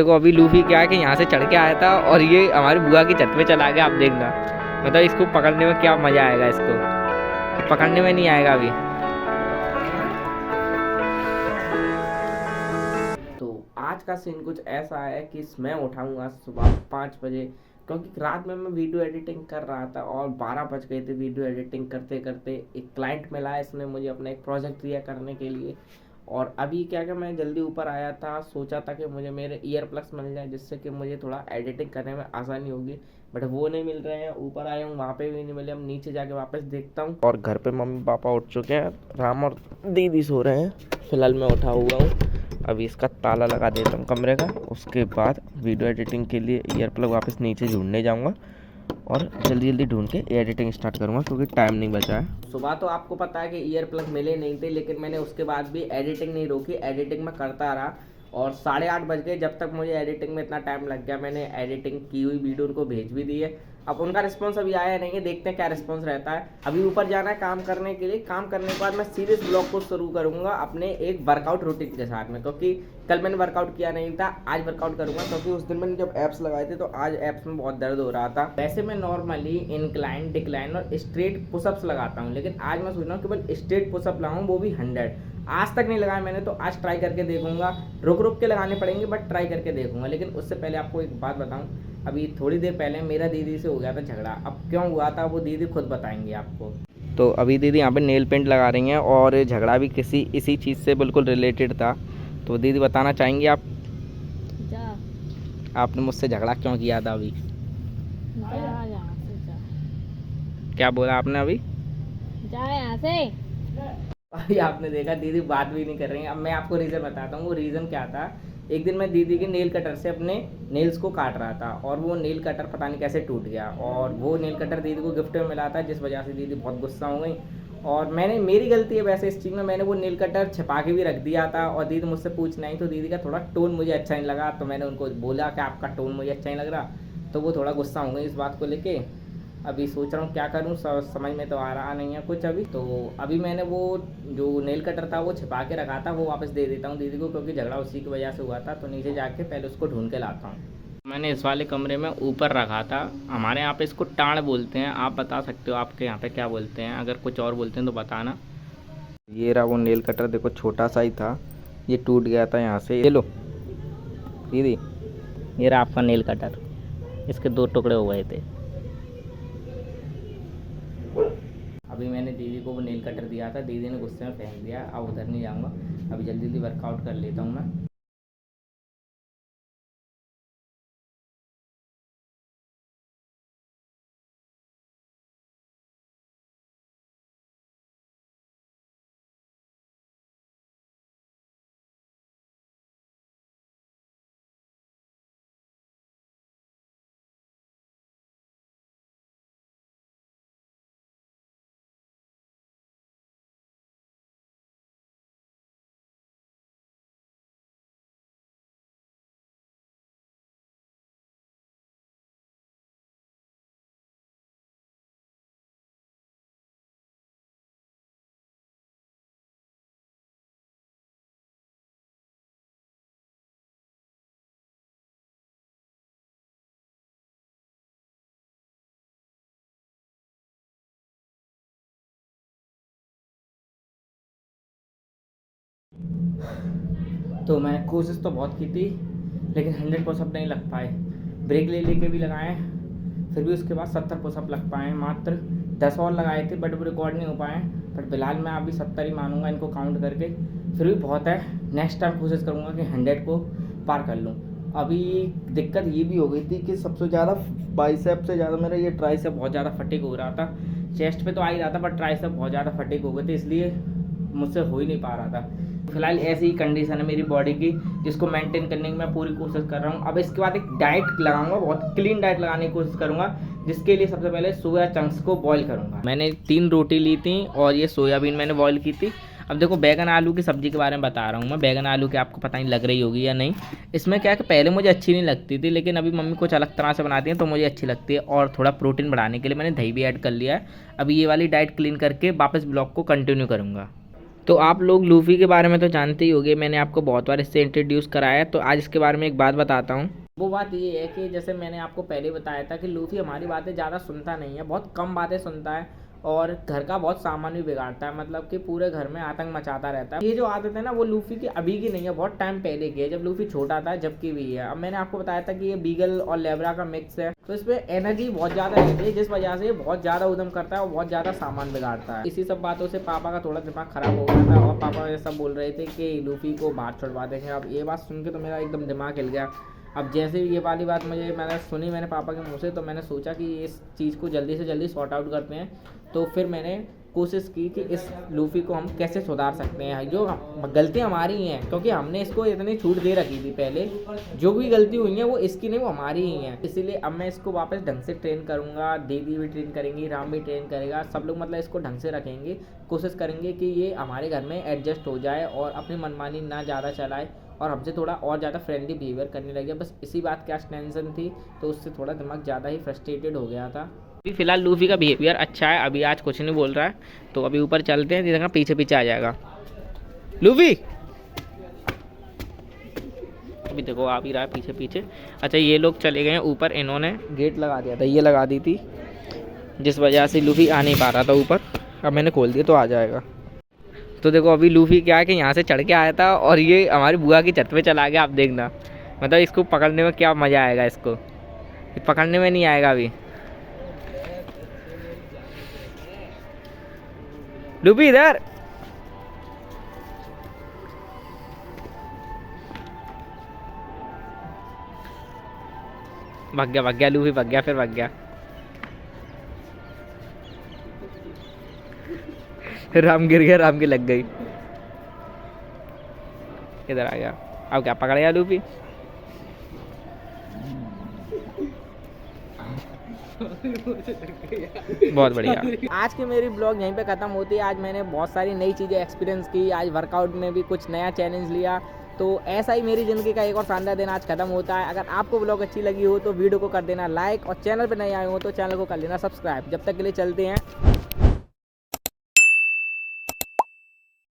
देखो अभी लूफी क्या है कि यहाँ से चढ़ के आया था और ये हमारी बुआ की छत पे चला गया। आप देखना, मतलब इसको पकड़ने में क्या मज़ा आएगा, इसको पकड़ने में नहीं आएगा अभी। तो आज का सीन कुछ ऐसा है कि मैं उठाऊंगा सुबह 5 बजे, क्योंकि रात में मैं वीडियो एडिटिंग कर रहा था और 12 बज गए थे वीडियो एडिटिंग करते करते। एक क्लाइंट मिला है, इसने मुझे अपना एक प्रोजेक्ट दिया करने के लिए। और अभी क्या क्या मैं जल्दी ऊपर आया था, सोचा था कि मुझे मेरे ईयर प्लग्स मिल जाए जिससे कि मुझे थोड़ा एडिटिंग करने में आसानी होगी, बट वो नहीं मिल रहे हैं। ऊपर आया हूँ, वहाँ पे भी नहीं मिले। हम नीचे जाके वापस देखता हूँ। और घर पे मम्मी पापा उठ चुके हैं, राम और दीदी सो रहे हैं। फिलहाल मैं उठा हुआ हूँ। अभी इसका ताला लगा देता हूँ कमरे का, उसके बाद वीडियो एडिटिंग के लिए ईयर प्लग वापस नीचे ढूंढने जाऊँगा और जल्दी जल्दी ढूंढ के एडिटिंग स्टार्ट करूँगा, क्योंकि टाइम नहीं बचा है। सुबह तो आपको पता है कि ईयर प्लग मिले नहीं थे, लेकिन मैंने उसके बाद भी एडिटिंग नहीं रोकी, एडिटिंग में करता रहा। और 8:30 बज गए, जब तक मुझे एडिटिंग में इतना टाइम लग गया। मैंने एडिटिंग की हुई वीडियो उनको भेज भी दी है। अब उनका रिस्पॉन्स अभी आया नहीं है, देखते हैं क्या रिस्पॉन्स रहता है। अभी ऊपर जाना है काम करने के लिए। काम करने के बाद मैं सीरियस ब्लॉग को शुरू करूँगा अपने एक वर्कआउट रूटीन के साथ में, क्योंकि कल मैंने वर्कआउट किया नहीं था, आज वर्कआउट करूँगा। क्योंकि उस दिन मैंने जब एप्स लगाए थे तो आज एप्स में बहुत दर्द हो रहा था। वैसे मैं नॉर्मली इंक्लाइन, डिक्लाइन और स्ट्रेट पुशअप्स लगाता हूँ, लेकिन आज मैं सोच रहा हूँ केवल स्ट्रेट पुशअप लगाऊँ, वो भी 100। आज तक नहीं लगाया मैंने, तो आज ट्राई करके देखूंगा। रुक रुक के लगाने पड़ेंगे, बट ट्राई करके देखूंगा। लेकिन उससे पहले आपको एक बात बताऊं, अभी थोड़ी देर पहले मेरा दीदी से हो गया था झगड़ा। अब क्यों हुआ था वो दीदी खुद बताएंगी आपको। तो अभी दीदी यहाँ पे नेल पेंट लगा रही हैं और झगड़ा भी किसी इसी चीज़ से बिल्कुल रिलेटेड था। तो दीदी बताना चाहेंगी आप, जा आपने मुझसे झगड़ा क्यों किया था अभी? जा यहाँ से जा। क्या बोला आपने अभी? जा यहाँ से। अभी आपने देखा दीदी बात भी नहीं कर रही है। अब मैं आपको रीज़न बताता हूँ। वो रीज़न क्या था, एक दिन मैं दीदी के नेल कटर से अपने नेल्स को काट रहा था और वो नेल कटर पता नहीं कैसे टूट गया। और वो नेल कटर दीदी को गिफ्ट में मिला था, जिस वजह से दीदी बहुत गुस्सा हो गई। और मेरी गलती है वैसे इस चीज़ में, मैंने वो नेल कटर छिपा के भी रख दिया था। और दीदी मुझसे पूछना ही, तो दीदी का थोड़ा टोन मुझे अच्छा नहीं लगा, तो मैंने उनको बोला कि आपका टोन मुझे अच्छा नहीं लग रहा। तो वो थोड़ा गुस्सा हो गई इस बात को लेके। अभी सोच रहा हूँ क्या करूँ, समझ में तो आ रहा नहीं है कुछ अभी। तो अभी मैंने वो जो नेल कटर था वो छिपा के रखा था, वो वापस दे देता हूँ दीदी को, क्योंकि झगड़ा उसी की वजह से हुआ था। तो नीचे जाके पहले उसको ढूंढ के लाता हूँ। मैंने इस वाले कमरे में ऊपर रखा था। हमारे यहाँ पे इसको टाण बोलते हैं, आप बता सकते हो आपके यहाँ पे क्या बोलते हैं, अगर कुछ और बोलते हैं तो बताना। ये रहा वो नेल कटर, देखो छोटा सा ही था, ये टूट गया था यहाँ से। ये लो दीदी, ये रहा आपका नेल कटर, इसके 2 टुकड़े हो गए थे। अभी मैंने दीदी को वो नेल कटर दिया था, दीदी ने गुस्से में फेंक दिया। अब उधर नहीं जाऊँगा, अभी जल्दी जल्दी वर्कआउट कर लेता हूँ मैं। तो मैंने कोशिश तो बहुत की थी, लेकिन 100 पुशअप नहीं लग पाए। ब्रेक ले लेके भी लगाए, फिर भी उसके बाद 70 पुशअप लग पाए। मात्र 10 और लगाए थे, बट वो रिकॉर्ड नहीं हो पाए। बट फिलहाल मैं अभी 70 ही मानूंगा इनको काउंट करके, फिर भी बहुत है। नेक्स्ट टाइम कोशिश करूँगा कि 100 को पार कर लूँ। अभी दिक्कत ये भी हो गई थी कि सबसे ज़्यादा बाइसेप से ज़्यादा मेरा ये ट्राइसेप बहुत ज़्यादा फटीग हो रहा था। चेस्ट पे तो आ ही रहा था, बट ट्राइसेप बहुत ज़्यादा फटीग हो गए थे, इसलिए मुझसे हो ही नहीं पा रहा था। फिलहाल ऐसी ही कंडीशन है मेरी बॉडी की, जिसको मेंटेन करने की मैं पूरी कोशिश कर रहा हूँ। अब इसके बाद एक डाइट लगाऊंगा, बहुत क्लीन डाइट लगाने की कोशिश करूँगा, जिसके लिए सबसे पहले सोया चंक्स को बॉईल करूँगा। मैंने 3 रोटी ली थी और ये सोयाबीन मैंने बॉईल की थी। अब देखो बैगन आलू की सब्ज़ी के बारे में बता रहा हूँ मैं। बैगन आलू की आपको पता नहीं लग रही होगी या नहीं। इसमें क्या है कि पहले मुझे अच्छी नहीं लगती थी, लेकिन अभी मम्मी कुछ अलग तरह से बनाती हैं तो मुझे अच्छी लगती है। और थोड़ा प्रोटीन बढ़ाने के लिए मैंने दही भी ऐड कर लिया है। अभी ये वाली डाइट क्लीन करके वापस ब्लॉग को कंटिन्यू करूँगा। तो आप लोग लूफी के बारे में तो जानते ही होंगे, मैंने आपको बहुत बार इससे इंट्रोड्यूस कराया है। तो आज इसके बारे में एक बात बताता हूँ। वो बात ये है कि जैसे मैंने आपको पहले बताया था कि लूफी हमारी बातें ज़्यादा सुनता नहीं है, बहुत कम बातें सुनता है और घर का बहुत सामान भी बिगाड़ता है, मतलब कि पूरे घर में आतंक मचाता रहता है। ये जो आदत है ना वो लूफी की अभी की नहीं है, बहुत टाइम पहले की है, जब लूफी छोटा था जब की भी है। अब मैंने आपको बताया था कि ये बीगल और लेब्रा का मिक्स है, तो इस पर एनर्जी बहुत ज़्यादा रहती है, जिस वजह से ये बहुत ज़्यादा उद्यम करता है और बहुत ज़्यादा सामान बिगाड़ता है। इसी सब बातों से पापा का थोड़ा दिमाग खराब हो गया था और पापा ये सब बोल रहे थे कि लूफी को बाहर छुड़वा देंगे। अब ये बात सुन के तो मेरा एकदम दिमाग हिल गया। अब जैसे ये वाली बात मैंने सुनी पापा के मुंह से, तो मैंने सोचा कि इस चीज़ को जल्दी से जल्दी सॉर्ट आउट करते हैं। तो फिर मैंने कोशिश की कि इस लूफी को हम कैसे सुधार सकते हैं। जो गलतियाँ हमारी हैं, क्योंकि हमने इसको इतनी छूट दे रखी थी पहले, जो भी गलती हुई है वो इसकी नहीं, वो हमारी ही है। इसीलिए अब मैं इसको वापस ढंग से ट्रेन करूँगा, दीदी भी ट्रेन करेंगी, राम भी ट्रेन करेगा, सब लोग मतलब इसको ढंग से रखेंगे, कोशिश करेंगे कि ये हमारे घर में एडजस्ट हो जाए और अपनी मनमानी ना ज़्यादा चलाए और हमसे थोड़ा और ज़्यादा फ्रेंडली बिहेवियर करने लगे। बस इसी बात की आज टेंशन थी, तो उससे थोड़ा दिमाग ज़्यादा ही फ्रस्ट्रेटेड हो गया था। अभी फ़िलहाल लूफी का बिहेवियर अच्छा है, अभी आज कुछ नहीं बोल रहा है। तो अभी ऊपर चलते हैं, देखा पीछे पीछे आ जाएगा लूफी। अभी देखो आ भी रहा है पीछे पीछे। अच्छा ये लोग चले गए हैं ऊपर, इन्होंने गेट लगा दिया था, ये लगा दी थी, जिस वजह से लूफी आ नहीं पा रहा था ऊपर। अब मैंने खोल दिया तो आ जाएगा। तो देखो अभी लूफी क्या है कि यहाँ से चढ़ के आया था और ये हमारी बुआ की छत पे चला गया। आप देखना, मतलब इसको पकड़ने में क्या मज़ा आएगा, इसको पकड़ने में नहीं आएगा अभी। लूफी इधर, भाग गया लूफी, भाग गया, फिर भाग गया। राम गिर गया, राम की लग गई, इधर आ गया। अब क्या पकड़ गया लूफी। बहुत बढ़िया। आज की मेरी ब्लॉग यहीं पे ख़त्म होती है। आज मैंने बहुत सारी नई चीज़ें एक्सपीरियंस की, आज वर्कआउट में भी कुछ नया चैलेंज लिया। तो ऐसा ही मेरी ज़िंदगी का एक और शानदार दिन आज ख़त्म होता है। अगर आपको ब्लॉग अच्छी लगी हो तो वीडियो को कर देना लाइक और चैनल पर नए आए हो तो चैनल को कर लेना सब्सक्राइब। जब तक के लिए चलते हैं।